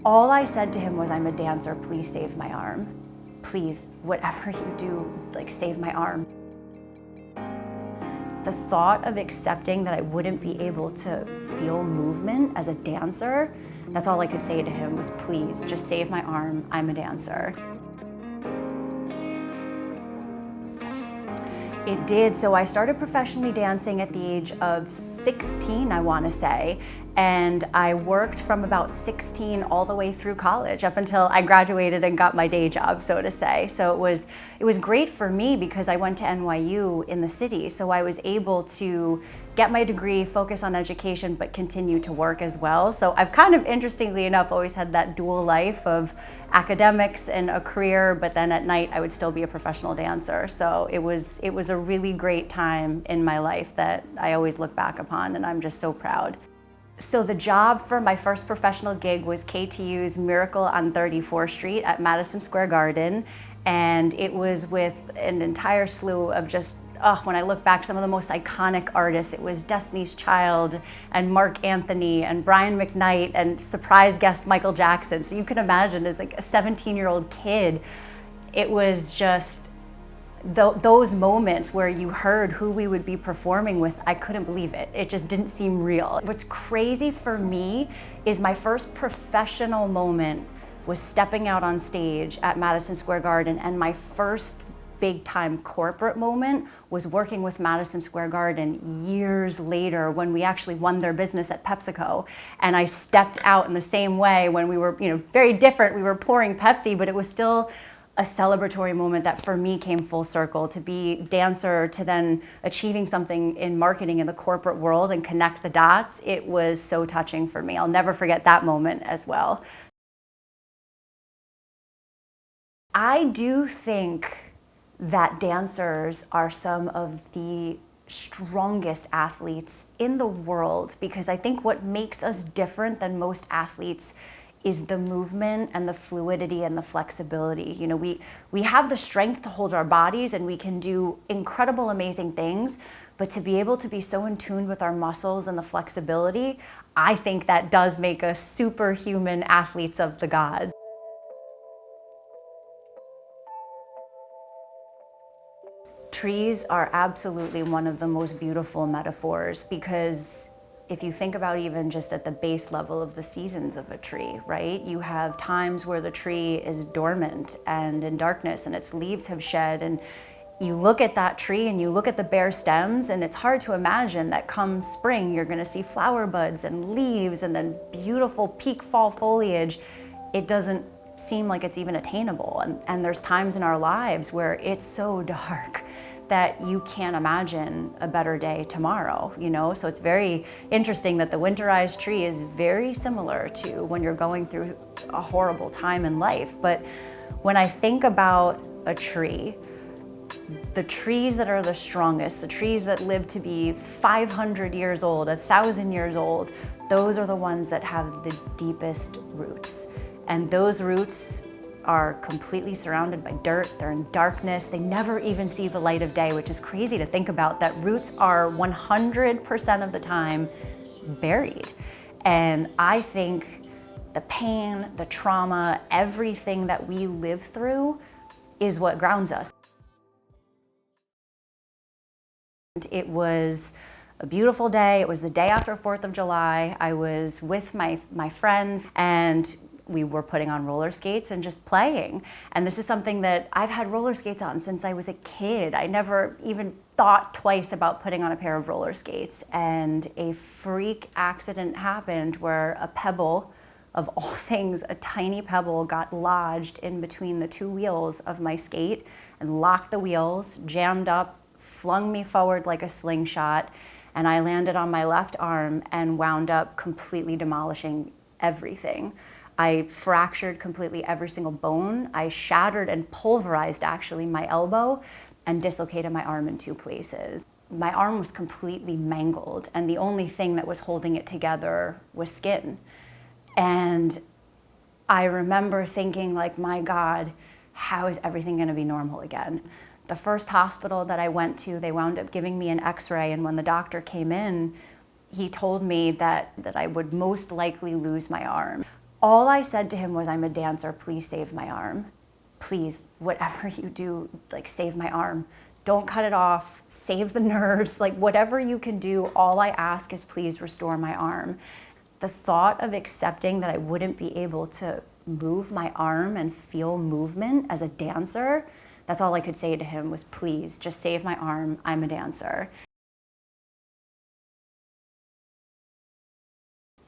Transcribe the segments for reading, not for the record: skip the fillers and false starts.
All I said to him was, "I'm a dancer, please save my arm. Please, whatever you do, like, save my arm." The thought of accepting that I wouldn't be able to feel movement as a dancer, that's all I could say to him was, "Please, just save my arm, I'm a dancer." It did. So I started professionally dancing at the age of 16, I want to say, and I worked from about 16 all the way through college up until I graduated and got my day job, so to say. So it was great for me because I went to NYU in the city, so I was able to get my degree, focus on education, but continue to work as well. So I've kind of, interestingly enough, always had that dual life of academics and a career, but then at night I would still be a professional dancer. So it was a really great time in my life that I always look back upon, and I'm just so proud. So the job for my first professional gig was KTU's Miracle on 34th Street at Madison Square Garden, and it was with an entire slew of just, when I look back, some of the most iconic artists. It was Destiny's Child and Mark Anthony and Brian McKnight and surprise guest Michael Jackson. So you can imagine, as like a 17-year-old kid, it was just those moments where you heard who we would be performing with. I couldn't believe it. It just didn't seem real. What's crazy for me is my first professional moment was stepping out on stage at Madison Square Garden, and my first big time corporate moment was working with Madison Square Garden years later when we actually won their business at PepsiCo. And I stepped out in the same way when we were, very different. We were pouring Pepsi, but it was still a celebratory moment that for me came full circle. To be dancer to then achieving something in marketing in the corporate world and connect the dots, it was so touching for me. I'll never forget that moment as well. I do think that dancers are some of the strongest athletes in the world, because I think what makes us different than most athletes is the movement and the fluidity and the flexibility. We have the strength to hold our bodies and we can do incredible, amazing things, but to be able to be so in tune with our muscles and the flexibility, I think that does make us superhuman athletes of the gods. Trees are absolutely one of the most beautiful metaphors, because if you think about even just at the base level of the seasons of a tree, right? You have times where the tree is dormant and in darkness and its leaves have shed, and you look at that tree and you look at the bare stems, and it's hard to imagine that come spring you're gonna see flower buds and leaves and then beautiful peak fall foliage. It doesn't seem like it's even attainable. And there's times in our lives where it's so dark that you can't imagine a better day tomorrow, So it's very interesting that the winterized tree is very similar to when you're going through a horrible time in life. But when I think about a tree, the trees that are the strongest, the trees that live to be 500 years old, 1,000 years old, those are the ones that have the deepest roots. And those roots are completely surrounded by dirt, they're in darkness, they never even see the light of day, which is crazy to think about, that roots are 100% of the time buried. And I think the pain, the trauma, everything that we live through is what grounds us. It was a beautiful day. It was the day after 4th of July. I was with my friends, and we were putting on roller skates and just playing. And this is something that I've had roller skates on since I was a kid. I never even thought twice about putting on a pair of roller skates. And a freak accident happened where a pebble, of all things, a tiny pebble, got lodged in between the two wheels of my skate and locked the wheels, jammed up, flung me forward like a slingshot, and I landed on my left arm and wound up completely demolishing everything. I fractured completely every single bone. I shattered and pulverized actually my elbow and dislocated my arm in 2 places. My arm was completely mangled, and the only thing that was holding it together was skin. And I remember thinking, like, my God, how is everything gonna be normal again? The first hospital that I went to, they wound up giving me an x-ray, and when the doctor came in, he told me that I would most likely lose my arm. All I said to him was, I'm a dancer, please save my arm. Please, whatever you do, like save my arm. Don't cut it off, save the nerves, like whatever you can do, all I ask is please restore my arm. The thought of accepting that I wouldn't be able to move my arm and feel movement as a dancer, that's all I could say to him was, please, just save my arm, I'm a dancer.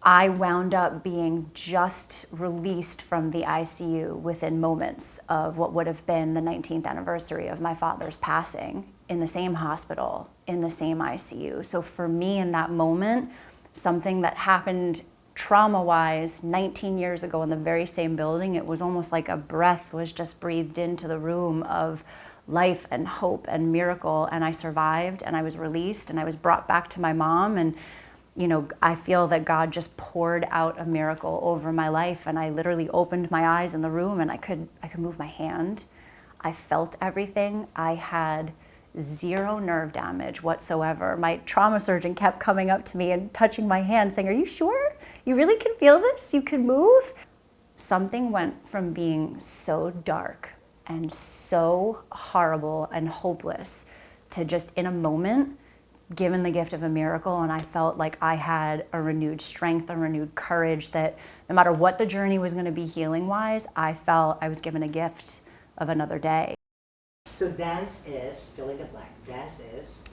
I wound up being just released from the ICU within moments of what would have been the 19th anniversary of my father's passing, in the same hospital, in the same ICU. So for me in that moment, something that happened trauma-wise 19 years ago in the very same building, it was almost like a breath was just breathed into the room of life and hope and miracle, and I survived and I was released and I was brought back to my mom. And you know, I feel that God just poured out a miracle over my life, and I literally opened my eyes in the room and I could move my hand. I felt everything. I had zero nerve damage whatsoever. My trauma surgeon kept coming up to me and touching my hand saying, are you sure? You really can feel this? You can move? Something went from being so dark and so horrible and hopeless to just in a moment given the gift of a miracle, and I felt like I had a renewed strength, a renewed courage, that no matter what the journey was going to be healing-wise, I felt I was given a gift of another day. So dance is, fill in the blank, dance is?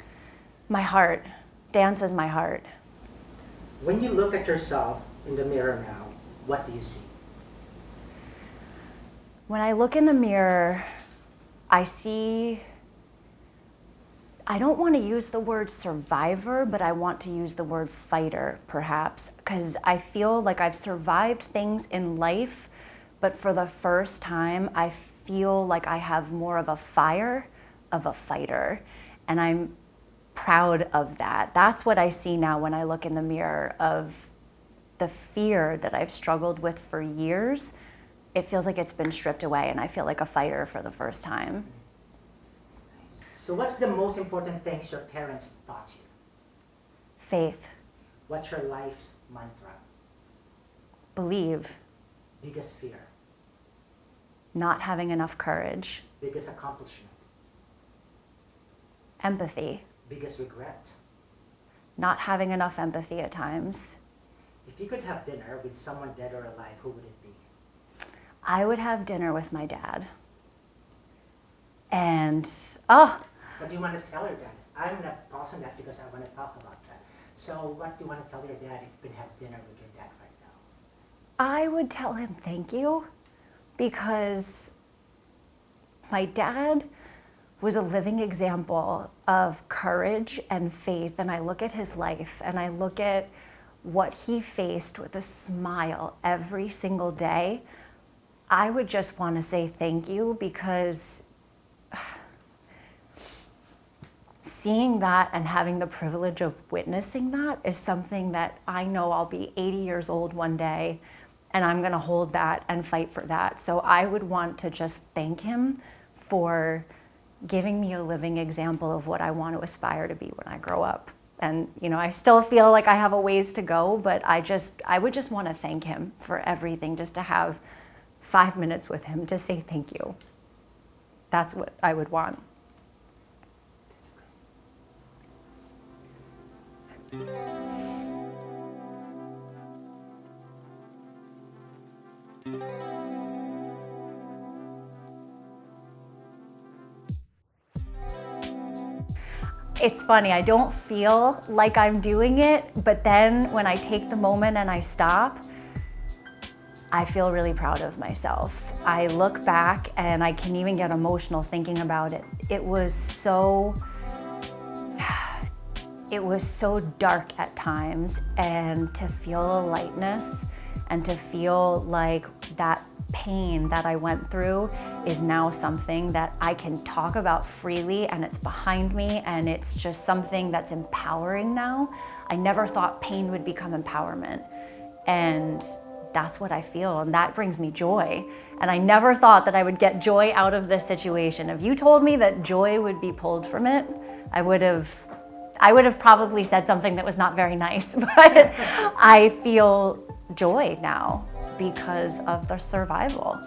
My heart. Dance is my heart. When you look at yourself in the mirror now, what do you see? When I look in the mirror, I see, I don't want to use the word survivor, but I want to use the word fighter, perhaps, because I feel like I've survived things in life, but for the first time, I feel like I have more of a fire of a fighter, and I'm proud of that. That's what I see now when I look in the mirror, of the fear that I've struggled with for years. It feels like it's been stripped away, and I feel like a fighter for the first time. So what's the most important things your parents taught you? Faith. What's your life's mantra? Believe. Biggest fear? Not having enough courage. Biggest accomplishment? Empathy. Biggest regret? Not having enough empathy at times. If you could have dinner with someone dead or alive, who would it be? I would have dinner with my dad. And, oh. What do you want to tell your dad? I'm going to pause on that because I want to talk about that. So what do you want to tell your dad if you could have dinner with your dad right now? I would tell him thank you, because my dad was a living example of courage and faith, and I look at his life and I look at what he faced with a smile every single day. I would just want to say thank you, because seeing that and having the privilege of witnessing that is something that I know I'll be 80 years old one day, and I'm going to hold that and fight for that. So I would want to just thank him for giving me a living example of what I want to aspire to be when I grow up. And, you know, I still feel like I have a ways to go, but I would just want to thank him for everything, just to have 5 minutes with him to say thank you. That's what I would want. It's funny, I don't feel like I'm doing it, but then when I take the moment and I stop, I feel really proud of myself. I look back and I can even get emotional thinking about it. It was so dark at times, and to feel a lightness and to feel like that pain that I went through is now something that I can talk about freely, and it's behind me, and it's just something that's empowering now. I never thought pain would become empowerment, and that's what I feel, and that brings me joy. And I never thought that I would get joy out of this situation. If you told me that joy would be pulled from it, I would have probably said something that was not very nice, but I feel joy now. because of the survival.